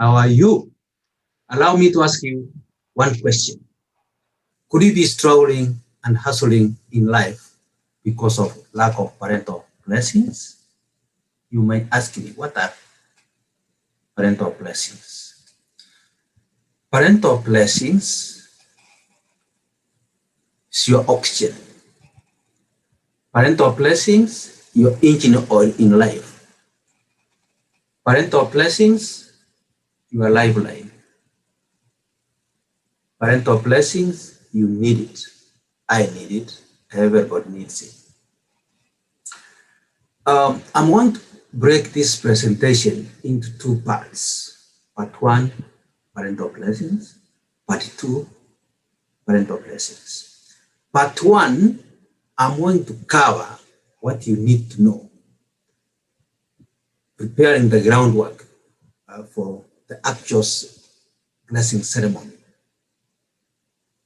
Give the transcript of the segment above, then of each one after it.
How are you? Allow me to ask you one question. Could you be struggling and hustling in life because of lack of parental blessings? You might ask me, what are parental blessings? Parental blessings is your oxygen. Parental blessings, your engine oil in life. Parental blessings, your lifeline. Parental blessings, you need it. I need it. Everybody needs it. I'm going to break this presentation into two parts. Part one, parental blessings. Part two, parental blessings. Part one, I'm going to cover what you need to know, preparing the groundwork for the actual blessing ceremony.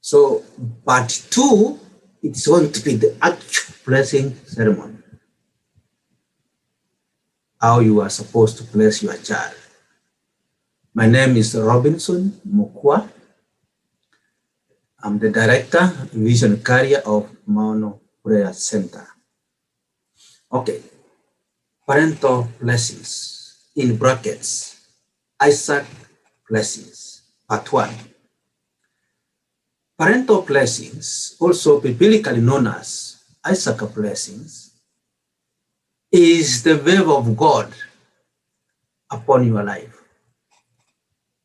So part two, it's going to be the actual blessing ceremony. How you are supposed to bless your child. My name is Robinson Mukwa. I'm the director, vision carrier of Maono Prayer Center. Okay, parental blessings, in brackets, Isaac blessings, part one. Parental blessings, also biblically known as Isaac blessings, is the wave of God upon your life.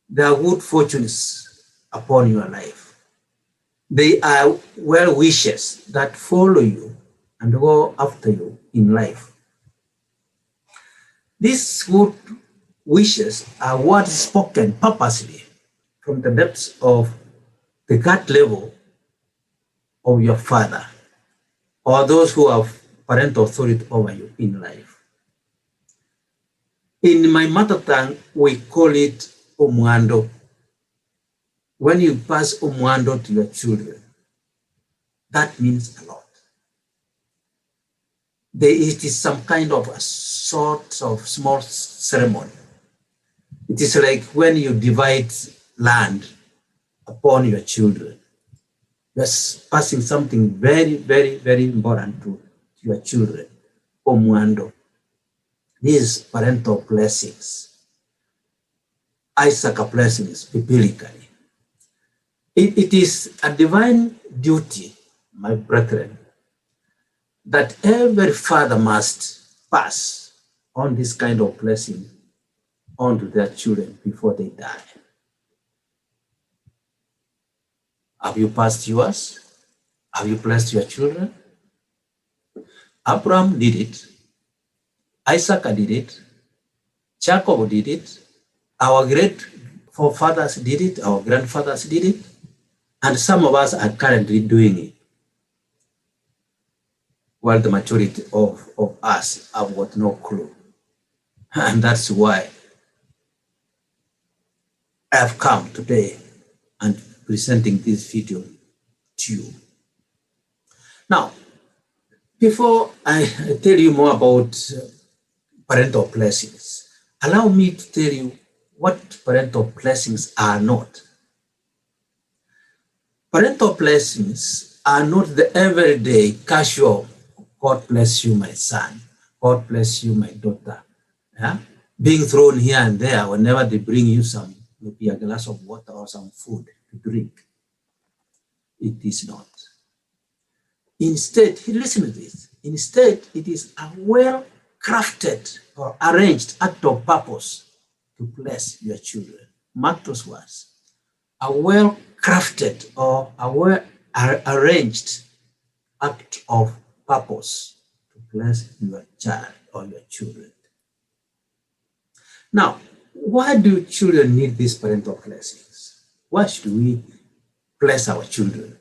There are good fortunes upon your life. They are well wishes that follow you and go after you in life. These good wishes are words spoken purposely from the depths of the gut level of your father or those who have parental authority over you in life. In my mother tongue, we call it omwando. When you pass omwando to your children, that means a lot. It is some kind of a sort of small ceremony. It is like when you divide land upon your children. You're passing something very, very, very important to your children. Omwando. These parental blessings. Isaac blessings biblically. It is a divine duty, my brethren, that every father must pass on this kind of blessing onto their children before they die. Have you passed yours? Have you blessed your children? Abraham did it. Isaac did it. Jacob did it. Our great forefathers did it. Our grandfathers did it. And some of us are currently doing it. While the majority of us have got no clue. And that's why I have come today and presenting this video to you. Now, before I tell you more about parental blessings, allow me to tell you what parental blessings are not. Parental blessings are not the everyday casual, God bless you, my son, God bless you, my daughter, yeah? Being thrown here and there whenever they bring you some, maybe a glass of water or some food to drink. It is not. Instead, listen to this. Instead, it is a well-crafted or arranged act of purpose to bless your children. Mark those words. A well-crafted or a well-arranged act of purpose to bless your child or your children. Now, why do children need these parental blessings? Why should we bless our children?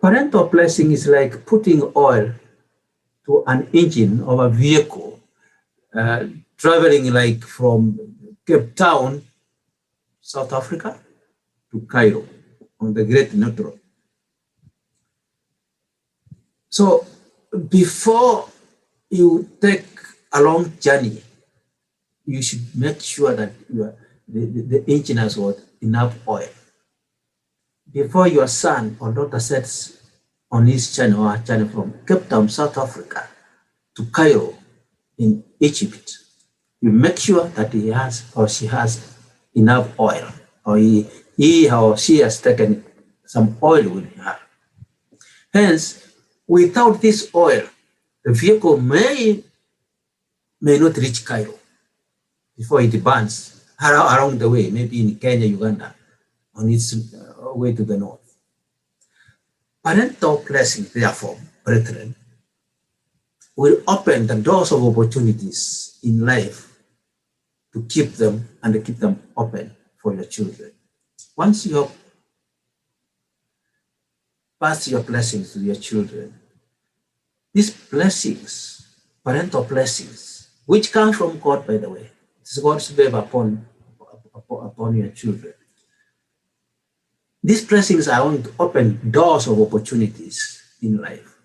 Parental blessing is like putting oil to an engine of a vehicle, traveling like from Cape Town, South Africa, to Cairo on the Great North. So before you take a long journey, you should make sure that the engine has got enough oil. Before your son or daughter sets on his channel or channel from Cape Town, South Africa to Cairo in Egypt, you make sure that he has or she has enough oil, or he or she has taken some oil with her. Hence, without this oil, the vehicle may not reach Cairo before it burns around the way, maybe in Kenya, Uganda, on its way to the north. Parental blessings, therefore, brethren, will open the doors of opportunities in life to keep them open for your children. Once you have passed your blessings to your children, these blessings, parental blessings, which come from God, by the way, it is God's favor upon your children. These blessings are going to open doors of opportunities in life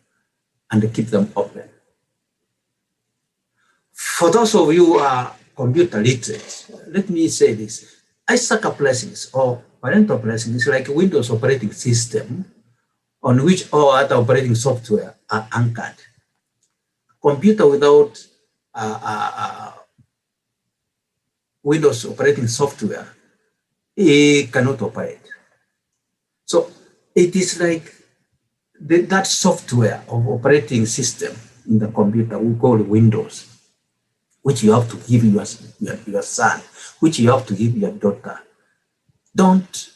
and to keep them open. For those of you who are computer literate, let me say this. Isaac blessings or parental blessings is like a Windows operating system on which all other operating software are anchored. Computer without Windows operating software, it cannot operate. So it is like that software of operating system in the computer we call Windows, which you have to give your son, which you have to give your daughter. Don't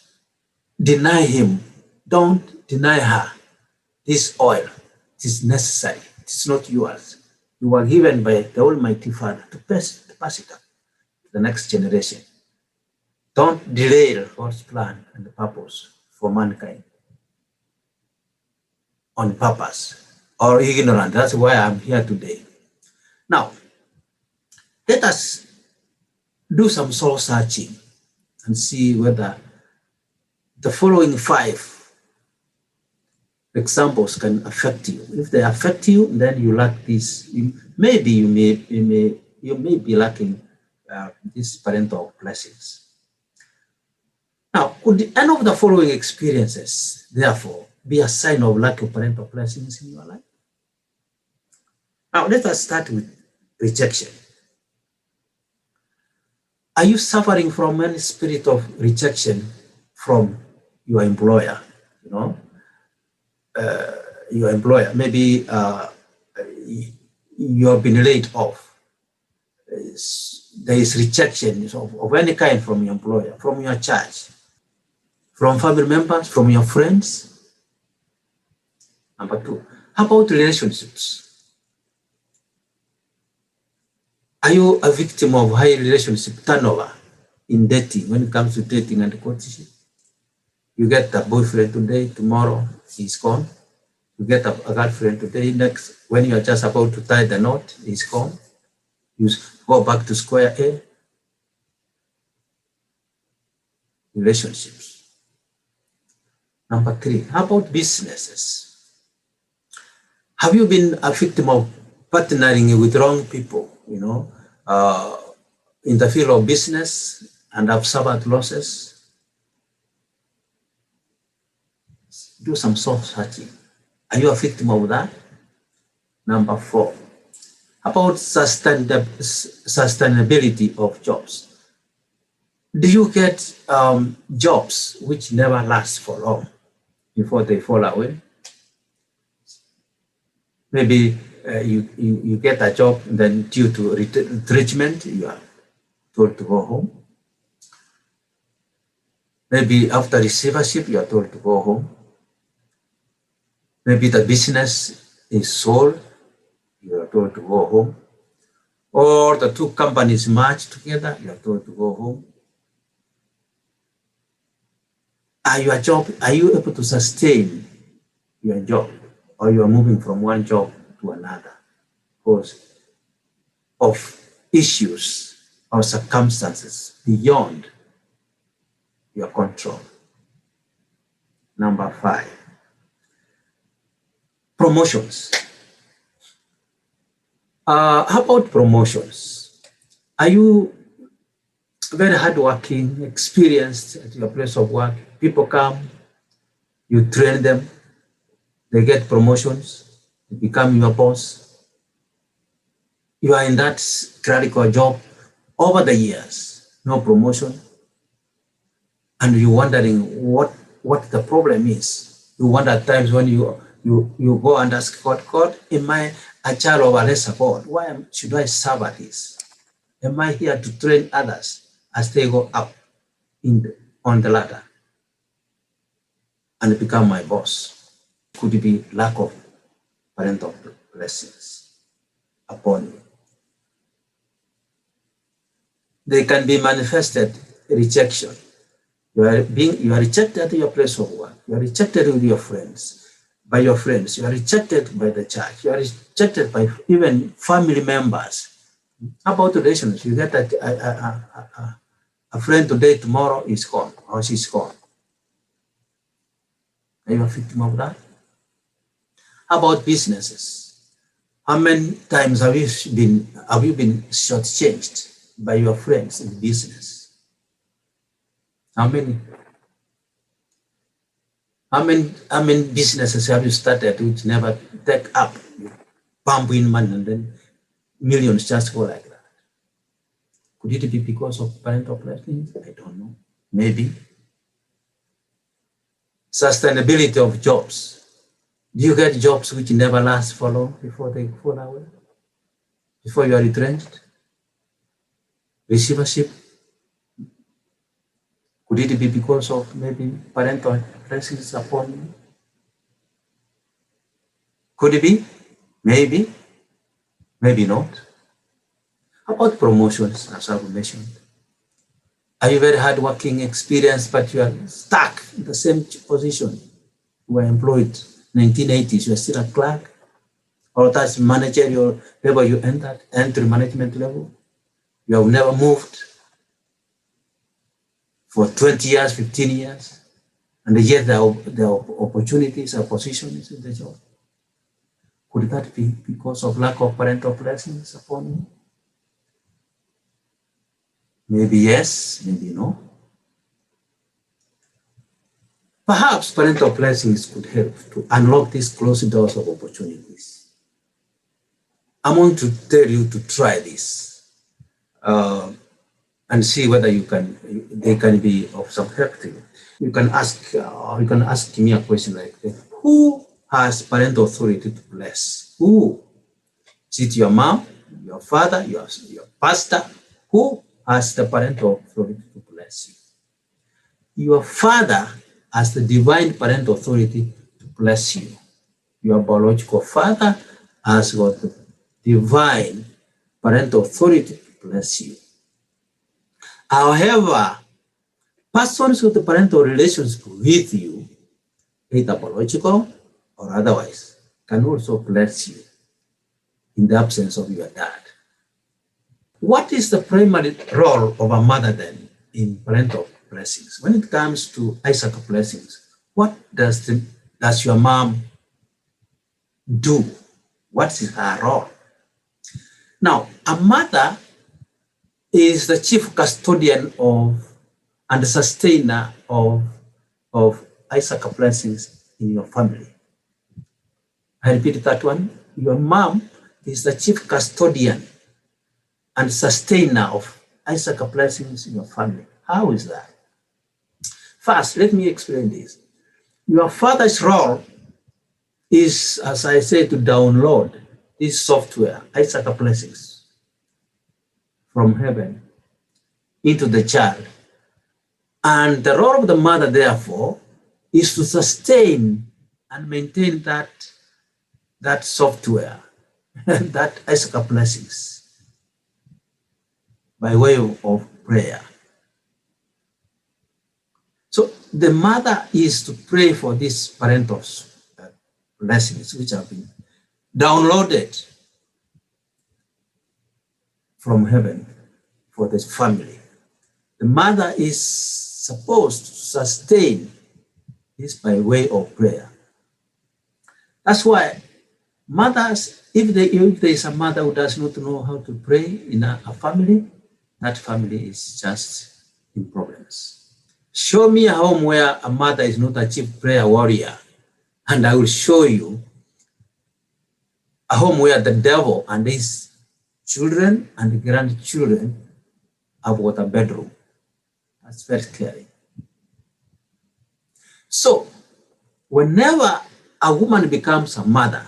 deny him, don't deny her this oil. It is necessary. It is not yours. You are given by the Almighty Father to pass it up to the next generation. Don't derail God's plan and purpose for mankind on purpose or ignorant. That's why I'm here today. Now, let us do some soul searching and see whether the following 5 examples can affect you. If they affect you, then you lack this. Maybe you may be lacking these parental blessings. Now, could any of the following experiences, therefore, be a sign of lack of parental blessings in your life? Now, let us start with rejection. Are you suffering from any spirit of rejection from your employer? Your employer, maybe you have been laid off. There is rejection of any kind from your employer, from your church, from family members, from your friends. Number 2, how about relationships? Are you a victim of high relationship turnover in dating, when it comes to dating and courtship? You get a boyfriend today, tomorrow he's gone. You get a girlfriend today, next, when you are just about to tie the knot, he's gone. You go back to square A. Relationships. Number 3, how about businesses? Have you been a victim of partnering with wrong people, in the field of business and have suffered losses? Do some soul searching. Are you a victim of that? Number 4, how about sustainability of jobs? Do you get jobs which never last for long before they fall away? Maybe you get a job, then due to retrenchment, you are told to go home. Maybe after receivership, you are told to go home. Maybe the business is sold, you are told to go home. Or the 2 companies merge together, you are told to go home. Are you able to sustain your job, or you are moving from one job to another because of issues or circumstances beyond your control? Number 5, promotions. How about promotions? Are you very hardworking, experienced at your place of work. People come, you train them, they get promotions, they become your boss. You are in that clerical job over the years, no promotion, and you're wondering what the problem is. You wonder at times when you go and ask God, am I a child of a lesser God? Why should I serve at this? Am I here to train others as they go up on the ladder and become my boss? Could it be lack of parental blessings upon you? They can be manifested rejection. You are rejected at your place of work. You are rejected with your friends, by your friends. You are rejected by the church. You are rejected by even family members. How about relations? You get a friend today, tomorrow is gone or she's gone. Are you a victim of that? How about businesses? How many times have you been shortchanged by your friends in business? How many businesses have you started which never take up? You pump in money and then millions just go like that. Could it be because of parental blessings? I don't know. Maybe. Sustainability of jobs. Do you get jobs which never last for long before they fall away? Before you are retrenched? Receivership? Could it be because of maybe parental blessings upon you? Could it be? Maybe. Maybe not. How about promotions, as I've mentioned? Are you very hardworking, experienced, but you are stuck in the same position? You were employed in 1980s, you are still a clerk, or that's managerial level you entered, entry management level. You have never moved for 20 years, 15 years, and yet there are opportunities or positions in the job. Could that be because of lack of parental blessings upon you? Maybe yes, maybe no. Perhaps parental blessings could help to unlock these closed doors of opportunities. I want to tell you to try this and see whether they can be of some help to you. You can ask me a question like, who has parental authority to bless? Who? Is it your mom, your father, your pastor? Who has the parental authority to bless you? Your father has the divine parental authority to bless you. Your biological father has got the divine parental authority to bless you. However, persons with the parental relationship with you, either biological or otherwise, can also bless you in the absence of your dad. What is the primary role of a mother then in parental blessings? When it comes to Isaac blessings, what does your mom do? What is her role? Now, a mother is the chief custodian of and sustainer of Isaac blessings in your family. I repeat that one. Your mom is the chief custodian and sustainer of Isaac blessings in your family. How is that? First, let me explain this. Your father's role is, as I say, to download this software, Isaac blessings, from heaven into the child. And the role of the mother, therefore, is to sustain and maintain that software, that Isaac blessings, by way of prayer. So the mother is to pray for these parental blessings which have been downloaded from heaven for this family. The mother is supposed to sustain this by way of prayer. That's why mothers, if there is a mother who does not know how to pray in a family, that family is just in problems. Show me a home where a mother is not a chief prayer warrior, and I will show you a home where the devil and his children and grandchildren have got a bedroom. That's very clear. So, whenever a woman becomes a mother,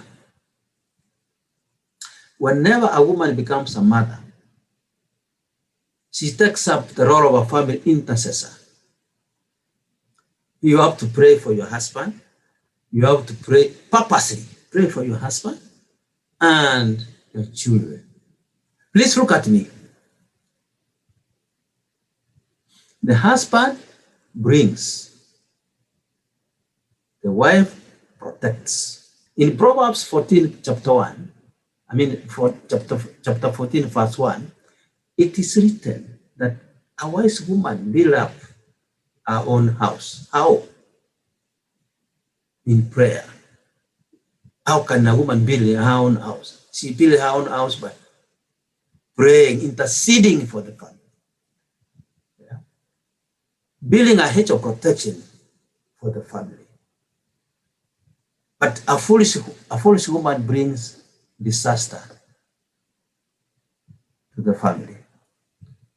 she takes up the role of a family intercessor. You have to pray for your husband. You have to pray purposely. Pray for your husband and your children. Please look at me. The husband brings, the wife protects. In Proverbs 14, chapter 1, for chapter 14, verse 1, it is written that a wise woman build up her own house. How? In prayer. How can a woman build her own house? She built her own house by praying, interceding for the family. Yeah. Building a hedge of protection for the family. But a foolish woman brings disaster to the family,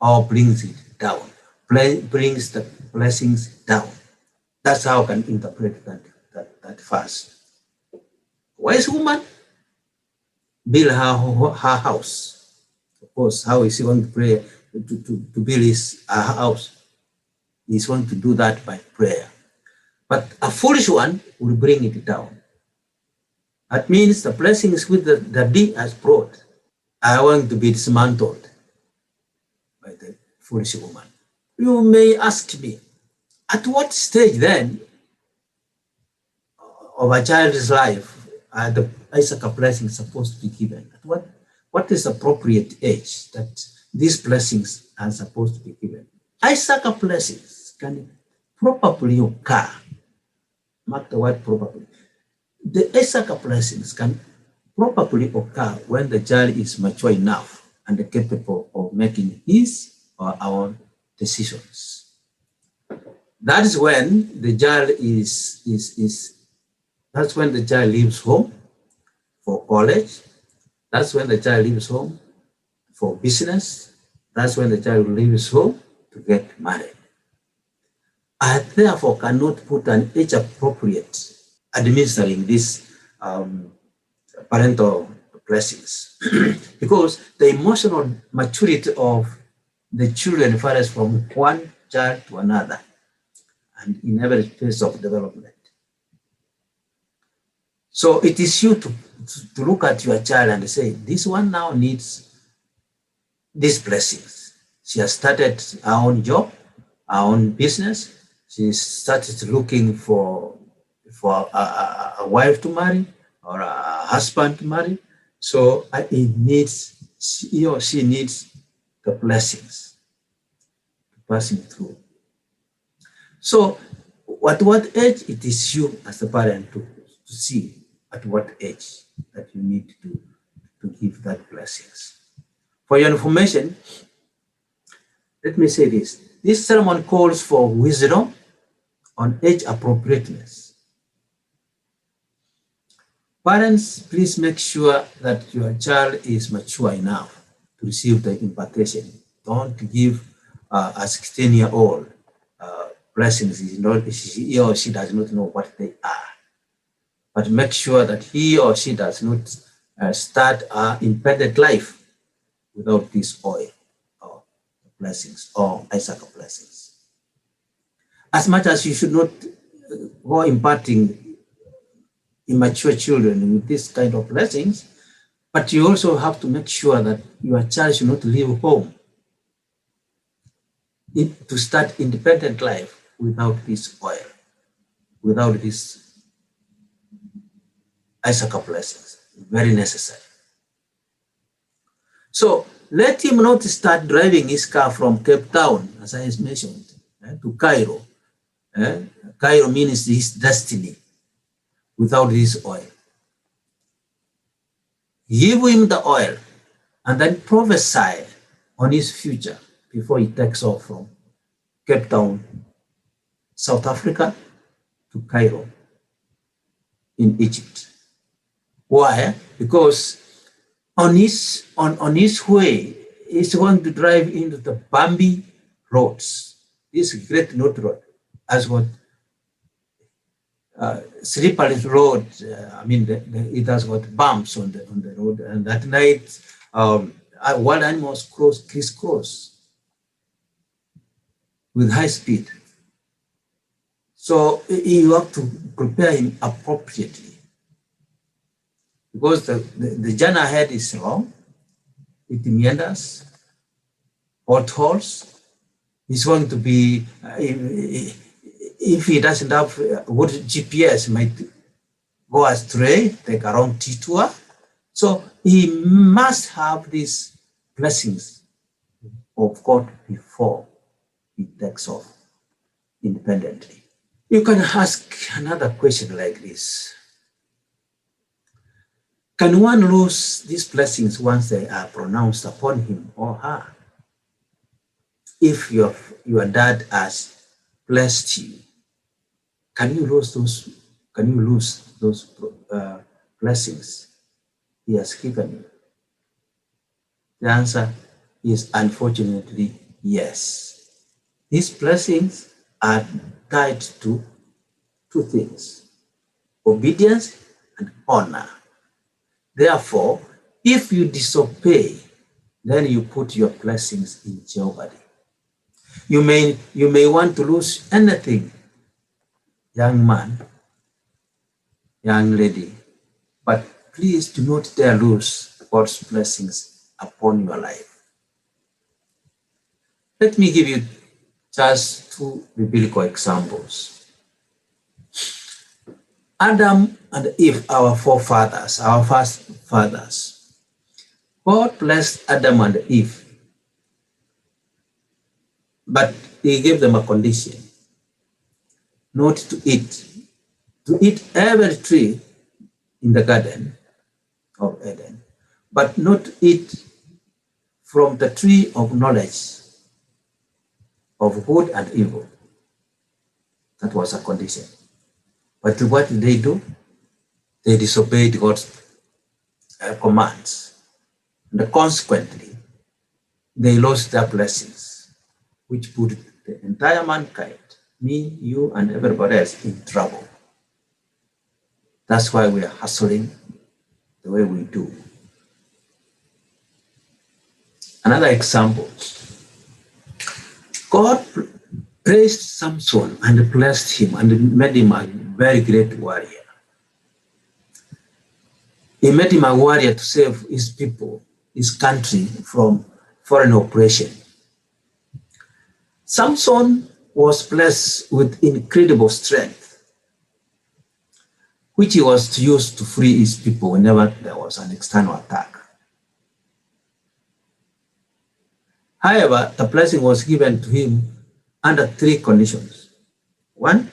or brings it down, brings the blessings down. That's how I can interpret that verse. Wise woman build her house. Of course, how is he going to pray to build her house? He's going to do that by prayer. But a foolish one will bring it down. That means the blessings which the D has brought are going to be dismantled by the foolish woman. You may ask me, at what stage then of a child's life are the Isaac blessings supposed to be given? At what is the appropriate age that these blessings are supposed to be given? Isaac blessings can probably occur. Mark the word probably. The Isaac blessings can probably occur when the child is mature enough and capable of making his or our own decisions. That is when the child that's when the child leaves home for college. That's when the child leaves home for business. That's when the child leaves home to get married. I therefore cannot put an age appropriate administering these parental blessings because the emotional maturity of the children varies from one child to another and in every phase of development. So it is you to look at your child and say, this one now needs these blessings. She has started her own job, her own business. She started looking for a wife to marry or a husband to marry. So he or she needs the blessings to pass him through. So at what age it is you as a parent to see at what age that you need to give that blessings. For your information, let me say this. This sermon calls for wisdom on age appropriateness. Parents, please make sure that your child is mature enough to receive the impartation. Don't give a 16-year-old blessings. He or she does not know what they are. But make sure that he or she does not start an independent life without this oil or blessings or Isaac blessings. As much as you should not go imparting immature children with this kind of blessings, but you also have to make sure that your child should not leave home to start independent life without this oil, without this Isaac blessings. Very necessary. So let him not start driving his car from Cape Town, as I mentioned, to Cairo. Cairo means his destiny without this oil. Give him the oil and then prophesy on his future, before he takes off from Cape Town, South Africa, to Cairo in Egypt. Why? Because on his way, he's going to drive into the bumpy roads. This great note road, as what slippery road. It has got bumps on the road, and at night, wild animals crisscross with high speed. So you have to prepare him appropriately, because the journey ahead is long. It meanders, potholes. He's going to be, if he doesn't have good GPS, might go astray, take a wrong detour. So he must have these blessings of God before he takes off independently. You can ask another question like this. Can one lose these blessings once they are pronounced upon him or her? If your dad has blessed you, can you lose those blessings he has given you? The answer is unfortunately yes. These blessings are tied to two things: obedience and honor. Therefore, if you disobey, then you put your blessings in jeopardy. You may want to lose anything, young man, young lady, but please do not dare lose God's blessings upon your life. Let me give you just two biblical examples. Adam and Eve, our forefathers, our first fathers. God blessed Adam and Eve, but he gave them a condition: not to eat every tree in the garden of Eden, but not to eat from the tree of knowledge of good and evil. That was a condition. But what did they do? They disobeyed God's commands. And consequently, they lost their blessings, which put the entire mankind, me, you, and everybody else, in trouble. That's why we are hustling the way we do. Another example. God praised Samson and blessed him and made him a very great warrior. He made him a warrior to save his people, his country, from foreign oppression. Samson was blessed with incredible strength, which he was to use to free his people whenever there was an external attack. However, the blessing was given to him under three conditions. One,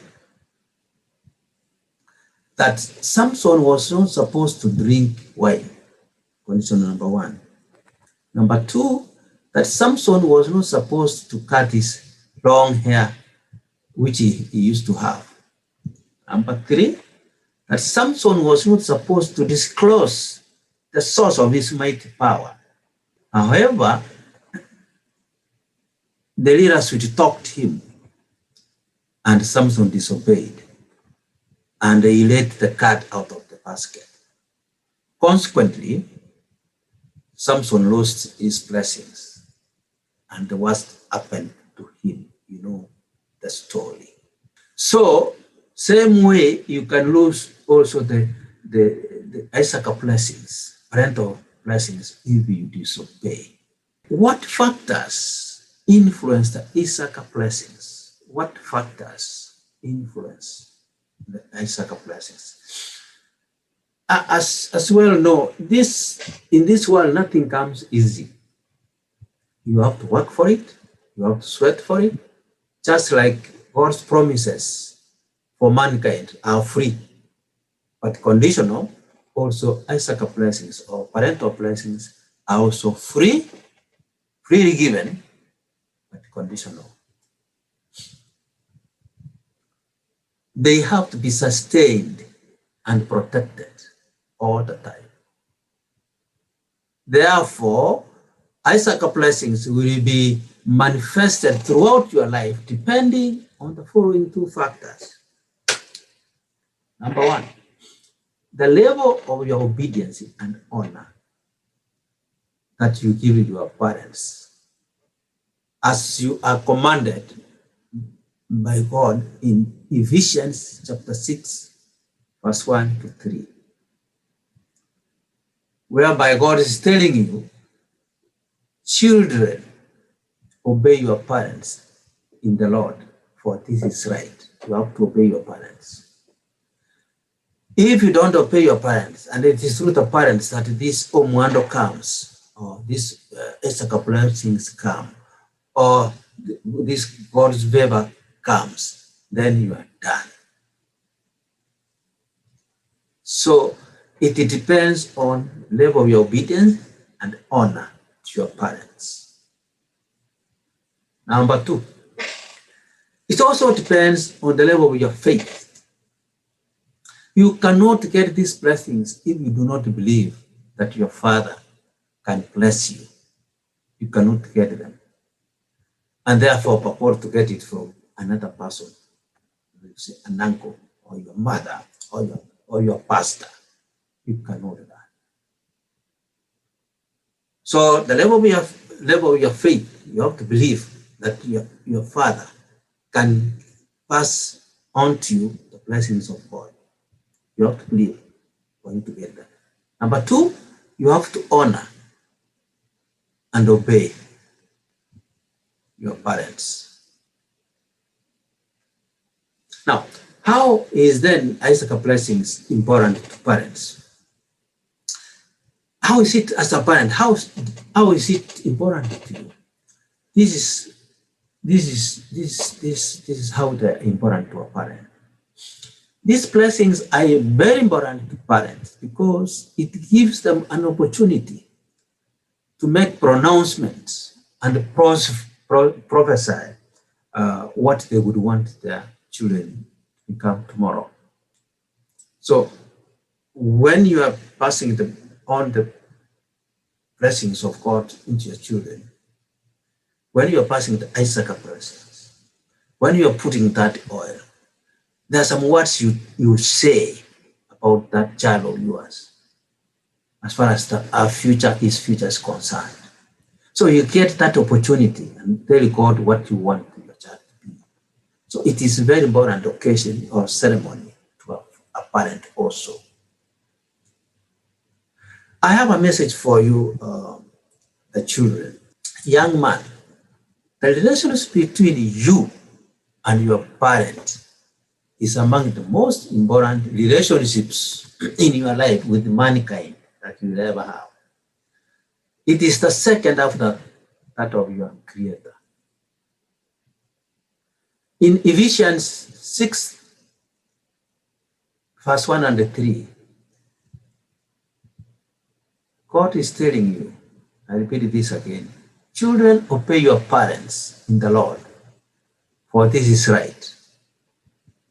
that Samson was not supposed to drink wine. Condition number one. Number two, that Samson was not supposed to cut his long hair, which he used to have. Number three, that Samson was not supposed to disclose the source of his mighty power. However, the leaders would talk to him, and Samson disobeyed, and he let the cat out of the basket. Consequently, Samson lost his blessings, and the worst happened to him. You know the story. So, same way you can lose also the Isaac blessings, parental blessings, if you disobey. What factors influence the Isaac blessings? What factors influence the Isaac blessings? As well know, in this world, nothing comes easy. You have to work for it. You have to sweat for it. Just like God's promises for mankind are free, but conditional. Also, Isaac blessings or parental blessings are also freely given, conditional. They have to be sustained and protected all the time. Therefore, Isaac blessings will be manifested throughout your life depending on the following two factors. Number one, the level of your obedience and honor that you give your parents, as you are commanded by God in Ephesians chapter 6, verse 1 to 3, whereby God is telling you, children, obey your parents in the Lord, for this is right. You have to obey your parents. If you don't obey your parents, and it is through the parents that this Maono comes, or this Isaac blessings come, or this God's favor comes, then you are done. So it depends on level of your obedience and honor to your parents. Number two, it also depends on the level of your faith. You cannot get these blessings if you do not believe that your father can bless you. You cannot get them. And therefore purport to get it from another person, say an uncle or your mother or your pastor. You cannot do that. So the level of your faith, you have to believe that your father can pass on to you the blessings of God. You have to believe for you to get that. Number two, you have to honor and obey your parents. Now, how is then Isaac blessings important to parents? How is it as a parent? How is it important to you? This is how they're important to a parent. These blessings are very important to parents because it gives them an opportunity to make pronouncements and prophesy what they would want their children to become tomorrow. So when you are passing on the blessings of God into your children, when you are passing the Isaac blessings, when you are putting that oil, there are some words you say about that child of yours as far as his future is concerned. So you get that opportunity and tell God what you want your child to be. So it is a very important occasion or ceremony to a parent also. I have a message for you, the children. Young man, the relationship between you and your parent is among the most important relationships in your life with mankind that you will ever have. It is the second after that of your Creator. In Ephesians 6, verse 1 and 3, God is telling you, I repeat this again, children, obey your parents in the Lord, for this is right.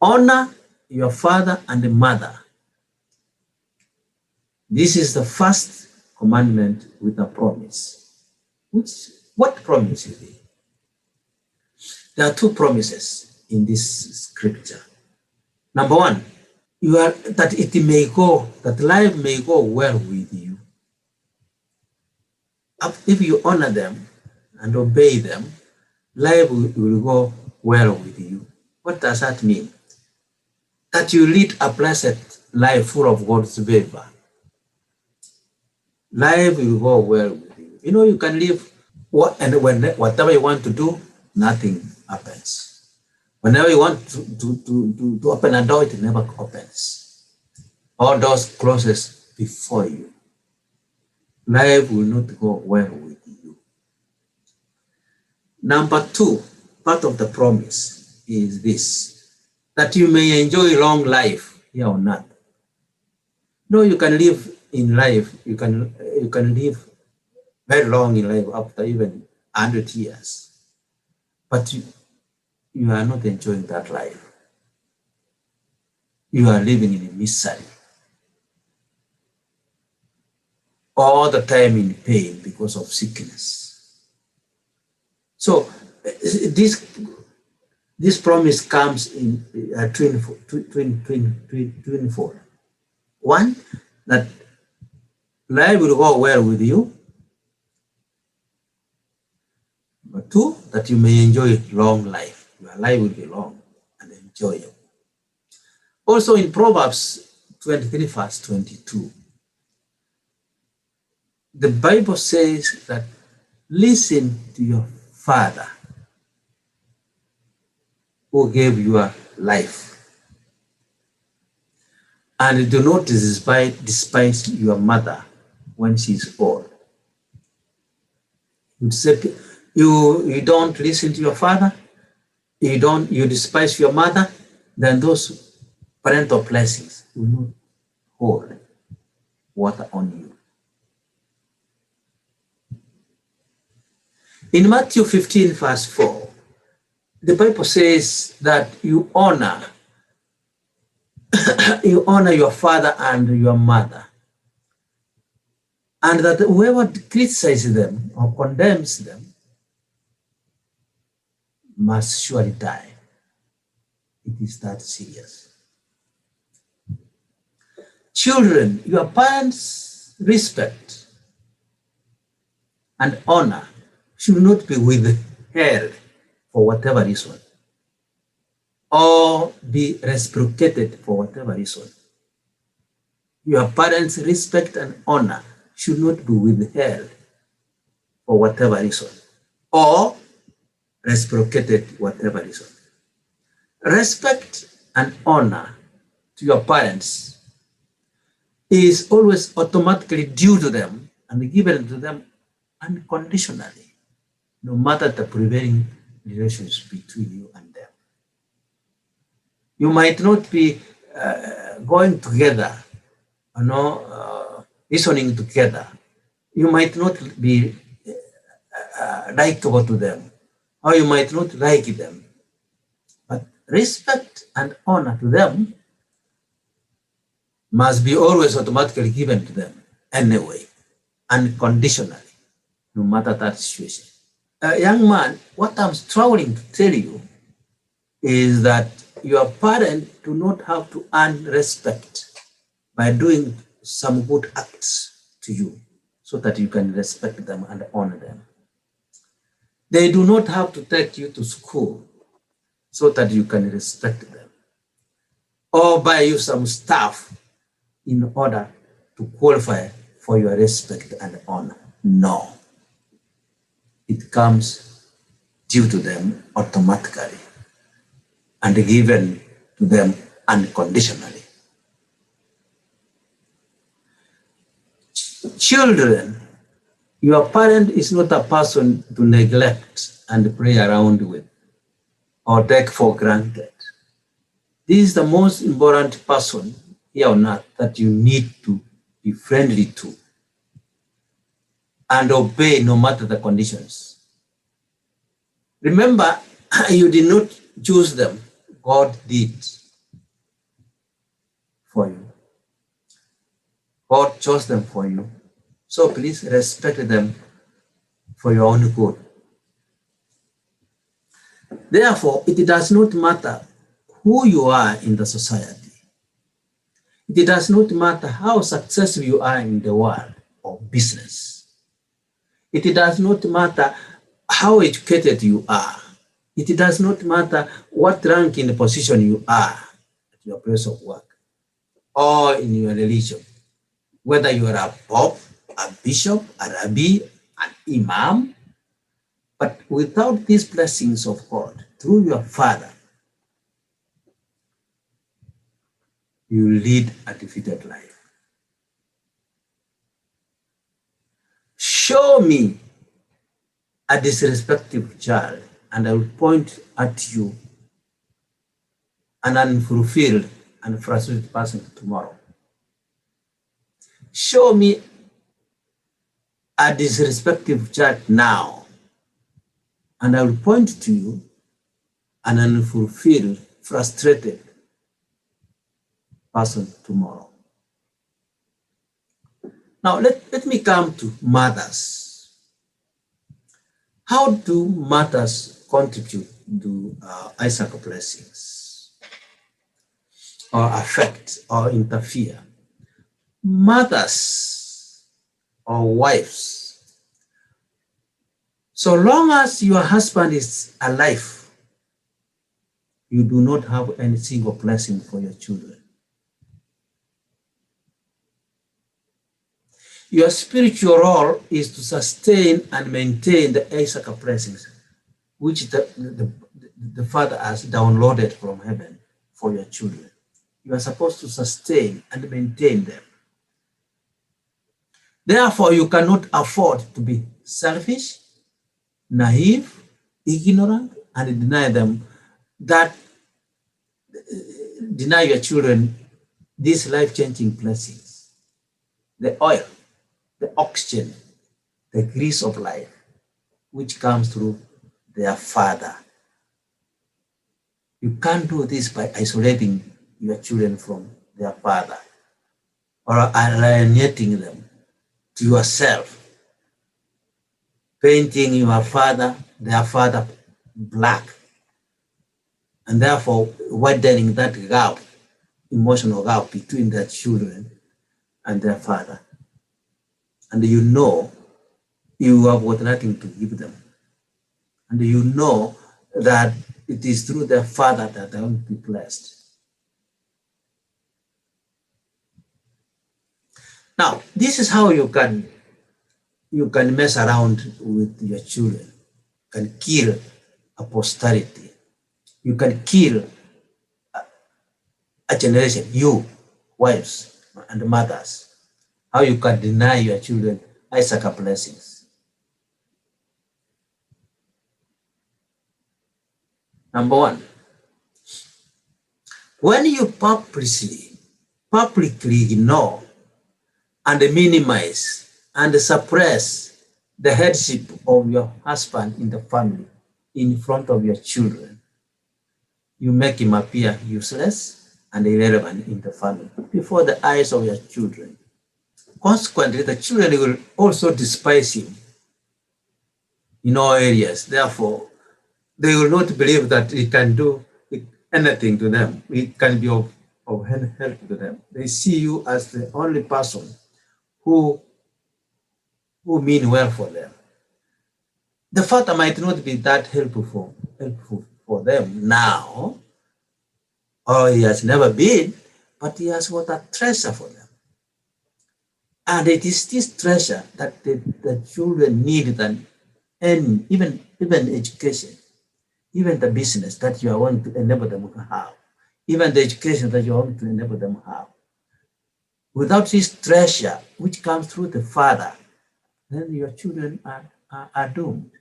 Honor your father and mother. This is the first commandment with a promise. What promise is it? There are two promises in this scripture. Number one, that life may go well with you. If you honor them and obey them, life will go well with you. What does that mean? That you lead a blessed life full of God's favor. Life will go well with you. You know, you can live whatever you want to do, nothing happens. Whenever you want to open a door, it never opens. All doors closes before you. Life will not go well with you. Number two, part of the promise is this, that you may enjoy long life here on earth. No, you can live in life, you can live very long in life, after even 100 years. but you are not enjoying that life. You are living in misery. All the time in pain because of sickness. So this promise comes in 24. One, that life will go well with you. But two, that you may enjoy long life. Your life will be long and enjoyable. Also in Proverbs 23 verse 22, the Bible says that listen to your father who gave your life, and do not despise your mother when she is old. You don't listen to your father, you despise your mother, then those parental blessings will not hold water on you. In Matthew 15 verse 4, the Bible says that you honor your father and your mother, and that whoever criticizes them or condemns them must surely die. It is that serious. Children, your parents' respect and honor should not be withheld for whatever reason, or be reciprocated for whatever reason. Your parents' respect and honor should not be withheld for whatever reason, or reciprocated for whatever reason. Respect and honor to your parents is always automatically due to them and given to them unconditionally, no matter the prevailing relationship between you and them. You might not be going together, listening together. You might not be likable to them, or you might not like them. But respect and honor to them must be always automatically given to them anyway, unconditionally, no matter that situation. Young man, what I'm struggling to tell you is that your parents do not have to earn respect by doing some good acts to you so that you can respect them and honor them. They do not have to take you to school so that you can respect them, or buy you some stuff in order to qualify for your respect and honor. No. It comes due to them automatically and given to them unconditionally. Children, your parent is not a person to neglect and play around with or take for granted. This is the most important person here on earth that you need to be friendly to and obey no matter the conditions. Remember, you did not choose them. God did for you. God chose them for you. So please respect them for your own good. Therefore, it does not matter who you are in the society. It does not matter how successful you are in the world or business. It does not matter how educated you are. It does not matter what rank in the position you are at your place of work or in your religion, whether you are a pope, a bishop, a rabbi, an imam. But without these blessings of God through your father, you lead a defeated life. Show me a disrespectful child, and I will point at you an unfulfilled and frustrated person tomorrow. Show me a disrespectful child now, and I will point to you an unfulfilled, frustrated person tomorrow. Now, let me come to mothers. How do mothers contribute to Isaac blessings or affect or interfere? Mothers or wives, so long as your husband is alive, you do not have any single blessing for your children. Your spiritual role is to sustain and maintain the Isaac blessings, which the Father has downloaded from heaven for your children. You are supposed to sustain and maintain them. Therefore, you cannot afford to be selfish, naive, ignorant, and deny your children these life-changing blessings. The oil, the oxygen, the grease of life, which comes through their Father. You can't do this by isolating your children from their Father or alienating them to yourself, painting their father black, and therefore widening that gap, emotional gap between their children and their father. And you know you have got nothing to give them. And you know that it is through their father that they will be blessed. Now, this is how you can mess around with your children. You can kill a posterity. You can kill a generation, you, wives and mothers. How you can deny your children Isaac blessings. Number one, when you publicly ignore and minimize and suppress the headship of your husband in the family in front of your children, you make him appear useless and irrelevant in the family before the eyes of your children. Consequently, the children will also despise him in all areas. Therefore, they will not believe that he can do anything to them. It can be of help to them. They see you as the only person who mean well for them. The father might not be that helpful for them now, or he has never been, but he has got a treasure for them. And it is this treasure that the children need than any, even education, even the business that you are going to enable them to have, even the education that you are going to enable them to have. Without this treasure, which comes through the Father, then your children are doomed.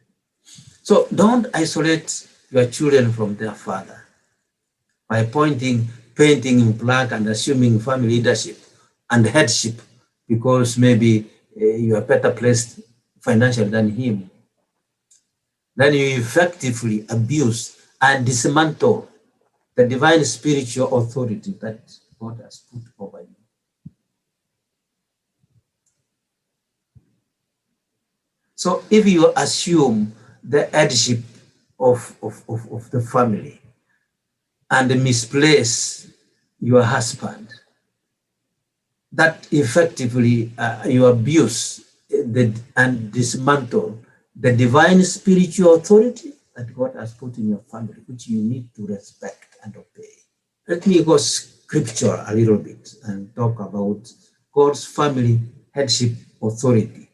So don't isolate your children from their father by painting in black and assuming family leadership and headship because maybe you are better placed financially than him. Then you effectively abuse and dismantle the divine spiritual authority that God has put over you. So if you assume the headship of the family and misplace your husband, that effectively you abuse and dismantle the divine spiritual authority that God has put in your family, which you need to respect and obey. Let me go scripture a little bit and talk about God's family headship authority.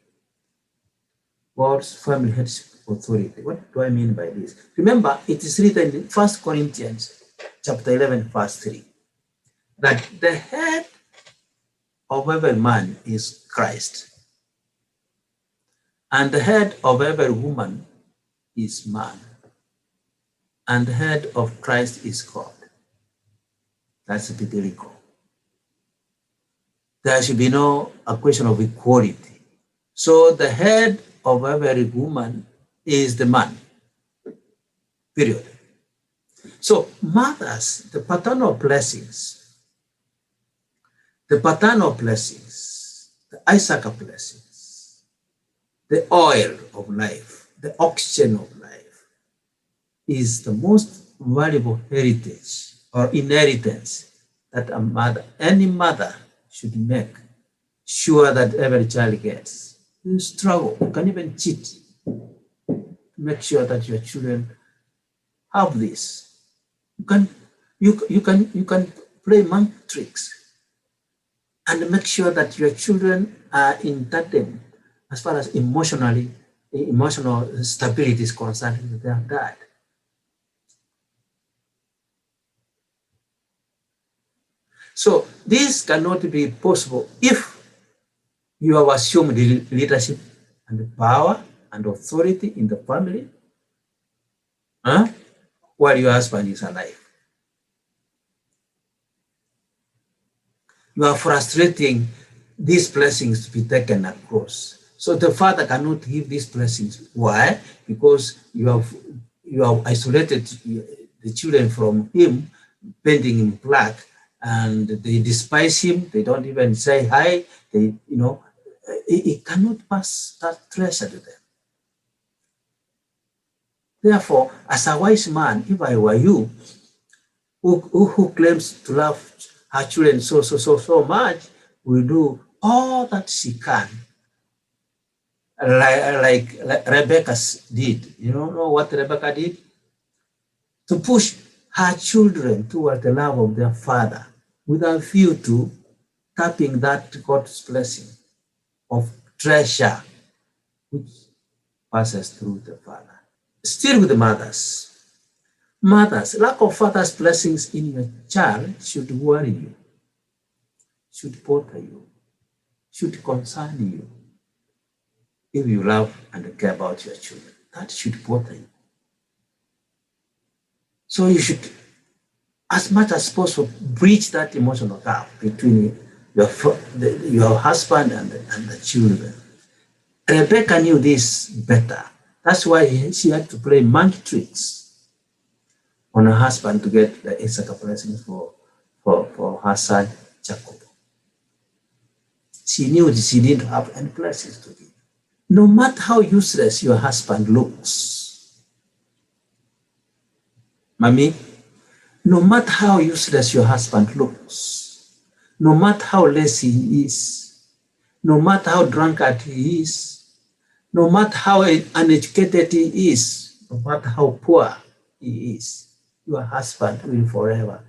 God's family headship authority. What do I mean by this? Remember, it is written in 1 Corinthians chapter 11, verse 3, that the head of every man is Christ, and the head of every woman is man, and the head of Christ is God. That's biblical. There should be no a question of equality. So the head of every woman is the man, period. So mothers, the paternal blessings, the Isaac blessings, the oil of life, the oxygen of life is the most valuable heritage or inheritance that any mother should make sure that every child gets. You struggle, you can even cheat to make sure that your children have this. You can play monkey tricks and make sure that your children are in tandem as far as emotional stability is concerned with their dad. So this cannot be possible if you have assumed leadership and power and authority in the family while your husband is alive. You are frustrating these blessings to be taken across. So the father cannot give these blessings. Why? Because you have isolated the children from him, painting him black, and they despise him. They don't even say hi. He cannot pass that treasure to them. Therefore, as a wise man, if I were you, who claims to love her children so much, will do all that she can, like Rebecca did. You know what Rebecca did? To push her children toward the love of their father with a view to tapping that God's blessing of treasure which passes through the father. Still with the mothers. Mothers, lack of father's blessings in your child should worry you, should bother you, should concern you. If you love and care about your children, that should bother you. So you should, as much as possible, bridge that emotional gap between your husband and the children. Rebecca knew this better. That's why she had to play monkey tricks on her husband to get the Isaac blessings for her son Jacob. She knew that she didn't have any blessings to give. No matter how useless your husband looks, Mommy, no matter how useless your husband looks, no matter how lazy he is, no matter how drunkard he is, no matter how uneducated he is, no matter how poor he is, your husband will forever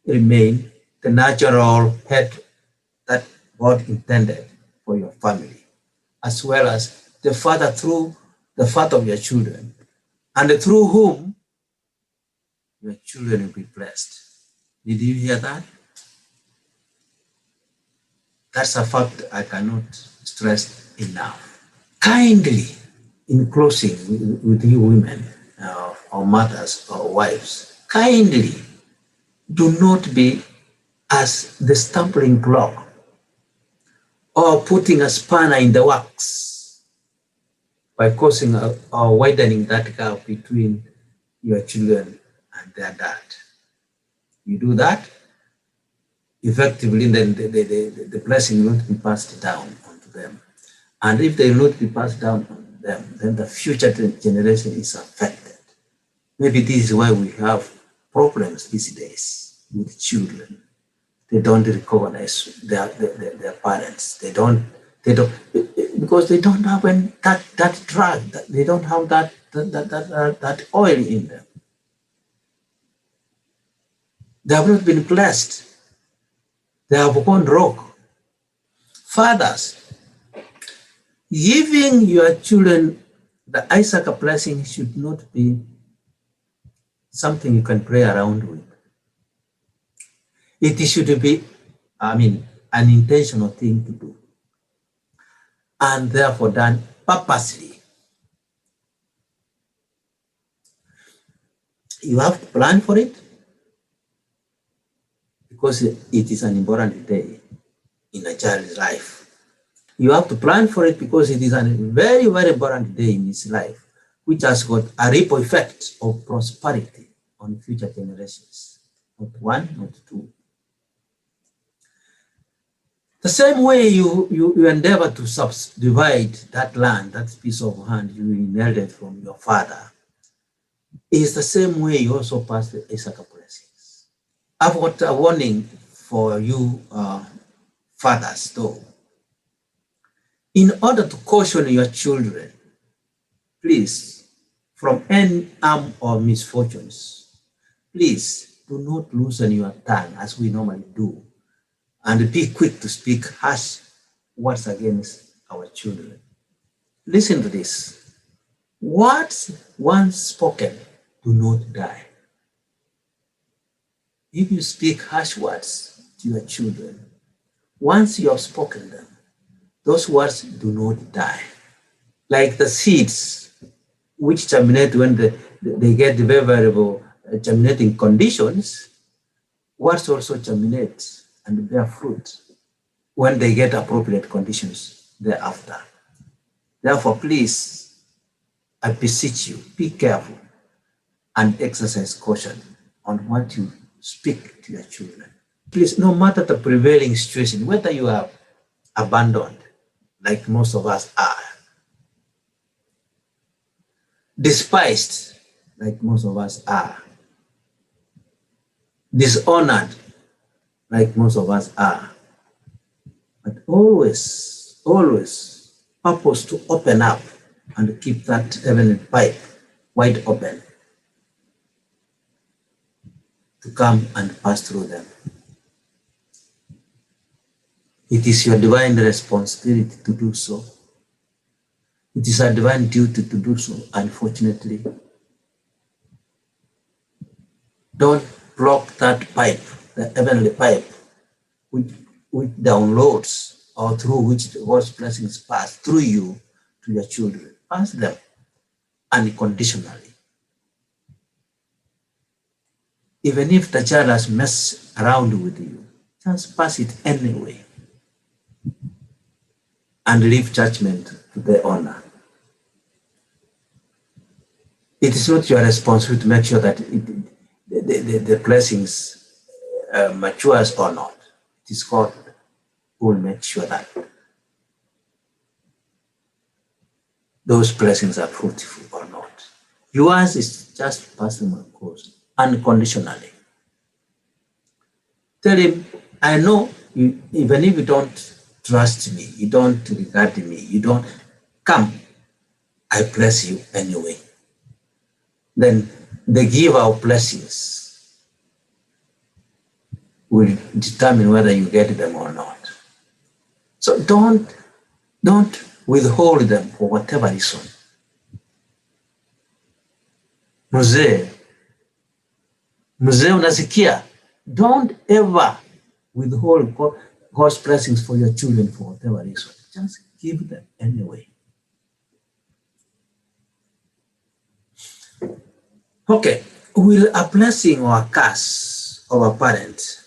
remain the natural head that God intended for your family, as well as the father through the father of your children, and through whom your children will be blessed. Did you hear that? That's a fact I cannot stress enough. Kindly, in closing with you women, or mothers, or wives, kindly do not be as the stumbling block or putting a spanner in the works by causing or widening that gap between your children and their dad. You do that, effectively, then the blessing will not be passed down onto them. And if they will not be passed down on them, then the future generation is affected. Maybe this is why we have problems these days with children. They don't recognize their parents. They don't because they don't have that drug. They don't have that oil in them. They have not been blessed. They have gone rogue. Fathers, giving your children the Isaac blessing should not be something you can play around with. It should be, an intentional thing to do, and therefore done purposely. You have to plan for it because it is an important day in a child's life. You have to plan for it because it is a very, very important day in his life. which has got a ripple effect of prosperity on future generations. Not one, not two. The same way you endeavor to subdivide that land, that piece of land you inherited from your father, is the same way you also pass the Issachar blessings. I've got a warning for you fathers though. In order to caution your children, please, from any harm or misfortunes, please do not loosen your tongue as we normally do, and be quick to speak harsh words against our children. Listen to this. Words once spoken do not die. If you speak harsh words to your children, once you have spoken them, those words do not die. Like the seeds which germinate when they get the favorable germinating conditions, words also germinate and bear fruit when they get appropriate conditions thereafter. Therefore, please, I beseech you, be careful and exercise caution on what you speak to your children. Please, no matter the prevailing situation, whether you are abandoned, like most of us are, despised, like most of us are, dishonored, like most of us are, but always purpose to open up and keep that heavenly pipe wide open to come and pass through them. It is your divine responsibility to do so. It is our divine duty to do so, unfortunately. Don't block that pipe, the heavenly pipe, which downloads or through which God's blessings pass through you to your children. Pass them unconditionally. Even if the child has messed around with you, just pass it anyway and leave judgment to their honor. It is not your responsibility to make sure that the blessings matures or not. It is God who will make sure that those blessings are fruitful or not. Yours is just passing my course unconditionally. Tell him, I know you, even if you don't trust me, you don't regard me, you don't come, I bless you anyway. Then the giver of blessings will determine whether you get them or not. So don't withhold them for whatever reason. Mzee unasikia, don't ever withhold God's blessings for your children for whatever reason. Just give them anyway. Okay, will a blessing or a curse of a parent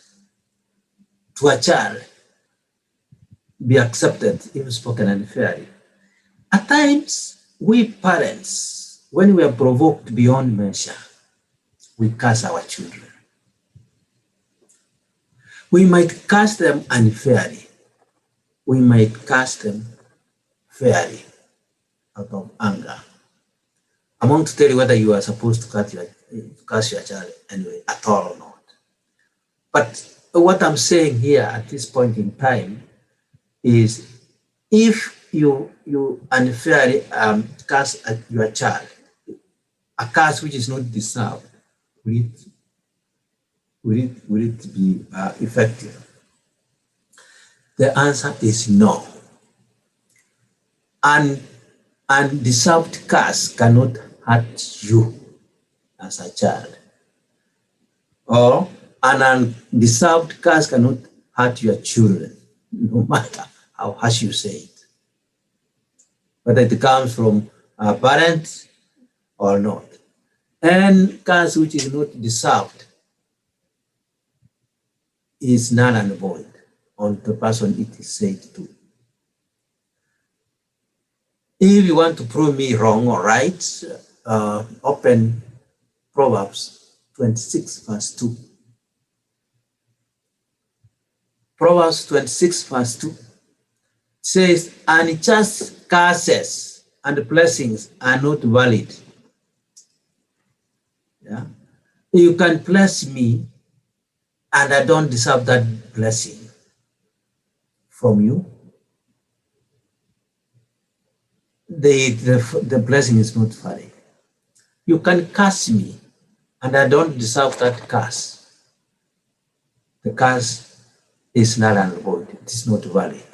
to a child be accepted if spoken unfairly? At times, we parents, when we are provoked beyond measure, we curse our children. We might curse them unfairly. We might curse them fairly out of anger. I want to tell you whether you are supposed to curse your child anyway at all or not. But what I'm saying here at this point in time is, if you unfairly curse at your child, a curse which is not deserved, will it be effective? The answer is no. An undeserved curse cannot hurt you as a child, or an undeserved curse cannot hurt your children, no matter how harsh you say it, whether it comes from a parent or not. And curse which is not deserved is null and void on the person it is said to. If you want to prove me wrong or right, open Proverbs 26 verse 2. Proverbs 26 verse 2 says, unjust curses and blessings are not valid. Yeah? You can bless me and I don't deserve that blessing from you. The blessing is not valid. You can curse me and I don't deserve that curse. The curse is null and void. It is not valid.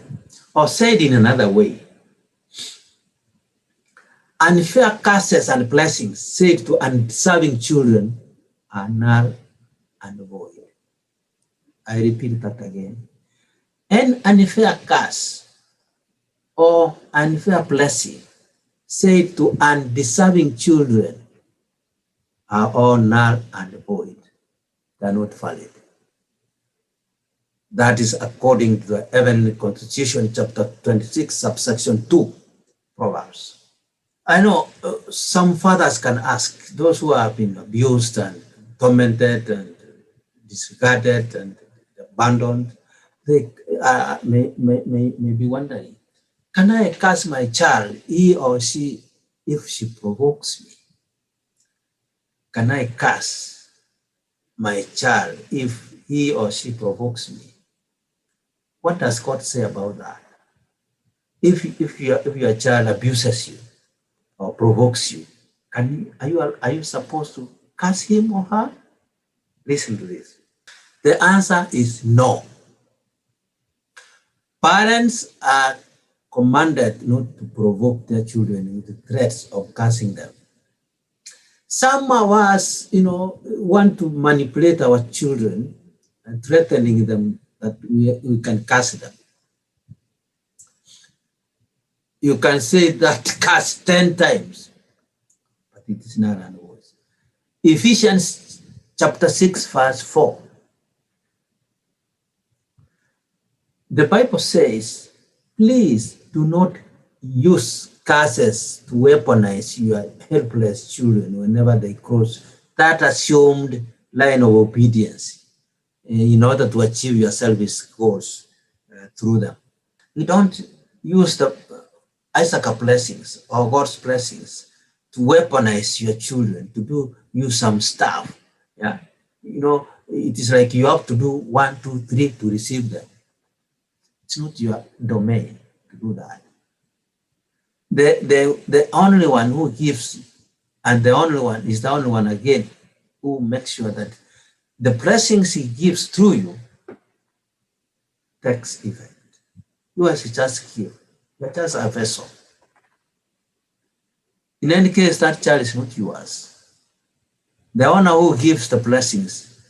Or said in another way, unfair curses and blessings said to undeserving children are null and void. I repeat that again. An unfair curse or unfair blessing said to undeserving children are all null and void. They are not valid. That is according to the Heavenly Constitution, chapter 26, subsection 2, Proverbs. I know some fathers can ask, those who have been abused and tormented and disregarded and abandoned, they may be wondering, can I curse my child, he or she, if she provokes me? Can I curse my child if he or she provokes me? What does God say about that? If your child abuses you or provokes you, are you supposed to curse him or her? Listen to this. The answer is no. Parents are commanded not to provoke their children with threats of cursing them. Some of us, want to manipulate our children and threatening them that we can curse them. You can say that curse 10 times, but it is not an word. Ephesians chapter 6, verse 4. The Bible says, please do not use curses to weaponize your helpless children whenever they cross that assumed line of obedience in order to achieve your service goals through them. We don't use the Isaac blessings or God's blessings to weaponize your children, to do you some stuff. Yeah, it is like you have to do 1, 2, 3 to receive them. It's not your domain to do that. The only one who gives, and the only one is the only one again who makes sure that the blessings he gives through you takes effect. You as just give, you're just a vessel. In any case, that child is not yours. The owner who gives the blessings,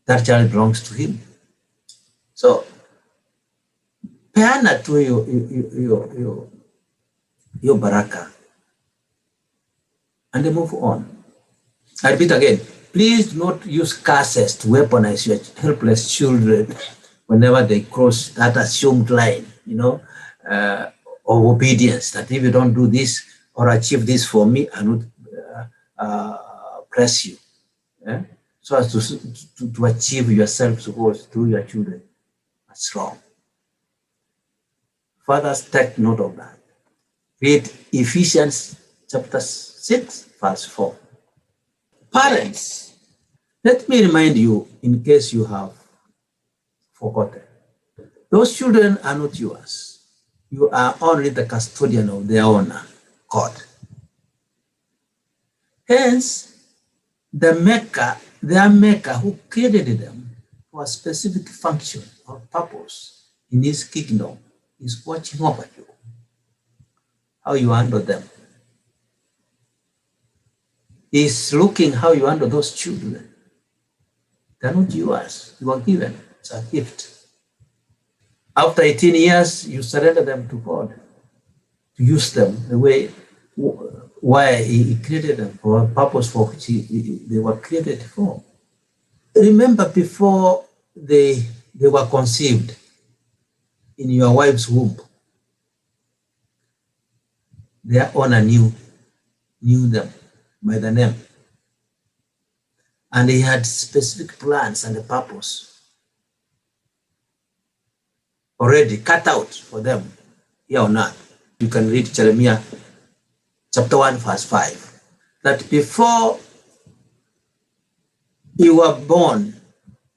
that child belongs to him. So, peana to your baraka and move on. I repeat again, please do not use curses to weaponize your helpless children whenever they cross that assumed line, of obedience, that if you don't do this or achieve this for me, I will not bless you. Yeah? So as to achieve your self-goals through your children. That's wrong. Fathers, take note of that. Read Ephesians chapter 6, verse 4. Parents, let me remind you, in case you have forgotten, those children are not yours. You are only the custodian of their owner, God. Hence, their maker who created them for a specific function or purpose in his kingdom is watching over you, how you handle them. He's looking how you handle those children. They're not yours. You are given. It's a gift. After 18 years, you surrender them to God to use them the way why he created them, for a purpose for which they were created for. Remember, before they were conceived in your wife's womb, their owner knew them by the name. And he had specific plans and a purpose already cut out for them here on earth. You can read Jeremiah chapter 1, verse 5. That before you were born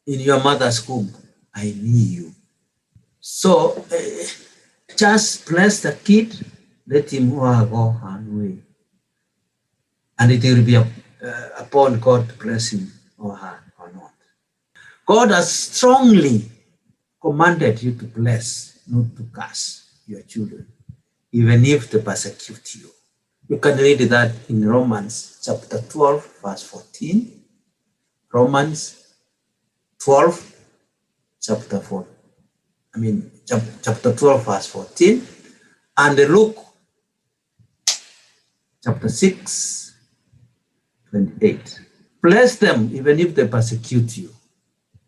in your mother's womb, I knew you. So just bless the kid, let him go her way. And it will be upon God to bless him or her or not. God has strongly commanded you to bless, not to curse your children, even if they persecute you. You can read that in Romans chapter 12, verse 14. Romans 12, chapter 12, verse 14. And Luke chapter 6, 28. Bless them even if they persecute you,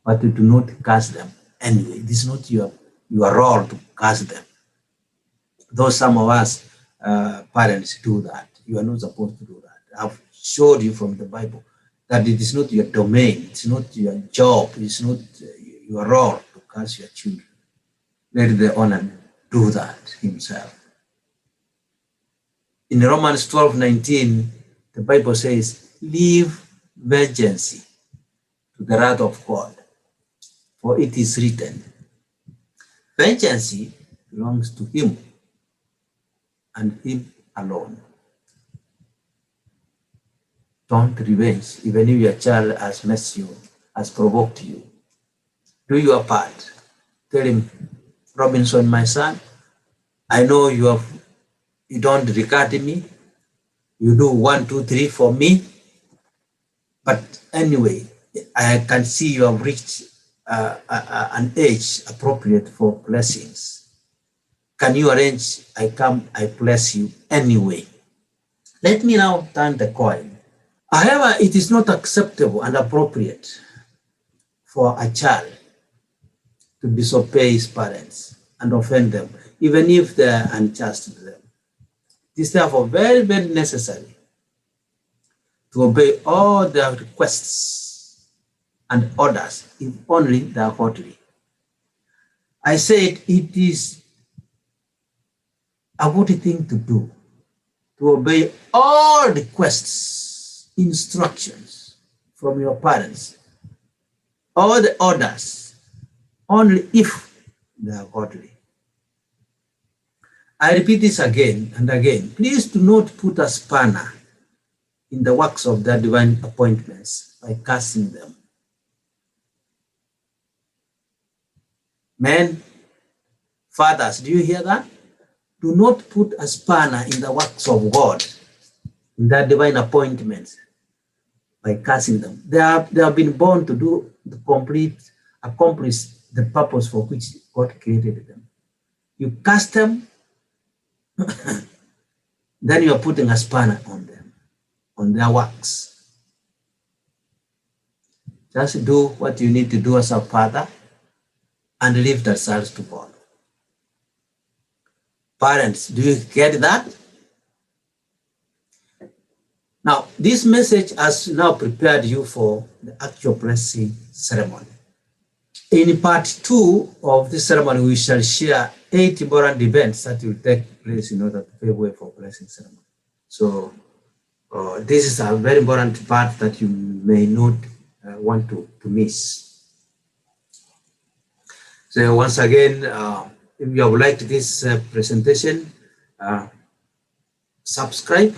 but do not curse them anyway. It is not your role to curse them. Though some of us parents do that, you are not supposed to do that. I've showed you from the Bible that it is not your domain, it's not your job, it's not your role to curse your children. Let the owner do that himself. In Romans 12:19, the Bible says, leave vengeance to the wrath of God, for it is written, vengeance belongs to him and him alone. Don't revenge, even if your child has messed you, has provoked you. Do your part. Tell him, Robinson, my son, I know you don't regard me. You do 1, 2, 3 for me. But anyway, I can see you have reached an age appropriate for blessings. Can you arrange? I come, I bless you anyway. Let me now turn the coin. However, it is not acceptable and appropriate for a child to disobey his parents and offend them, even if they are unjust to them. It is therefore very, very necessary to obey all their requests and orders, if only they are godly. I said it is a good thing to do, to obey all requests, instructions from your parents, all the orders, only if they are godly. I repeat this again and again. Please do not put a spanner in the works of their divine appointments by cursing them. Men, fathers, do you hear that? Do not put a spanner in the works of God, in their divine appointments, by cursing them. They have been born to accomplish the purpose for which God created them. You curse them, then you are putting a spanner on them, on their works. Just do what you need to do as a father and leave the results to God. Parents, do you get that? Now, this message has now prepared you for the actual blessing ceremony. In part 2 of this ceremony, we shall share 8 important events that will take place in order to pave way for blessing ceremony. So this is a very important part that you may not want to miss. So once again, if you have liked this presentation, subscribe,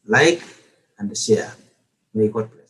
like, and share. May God bless.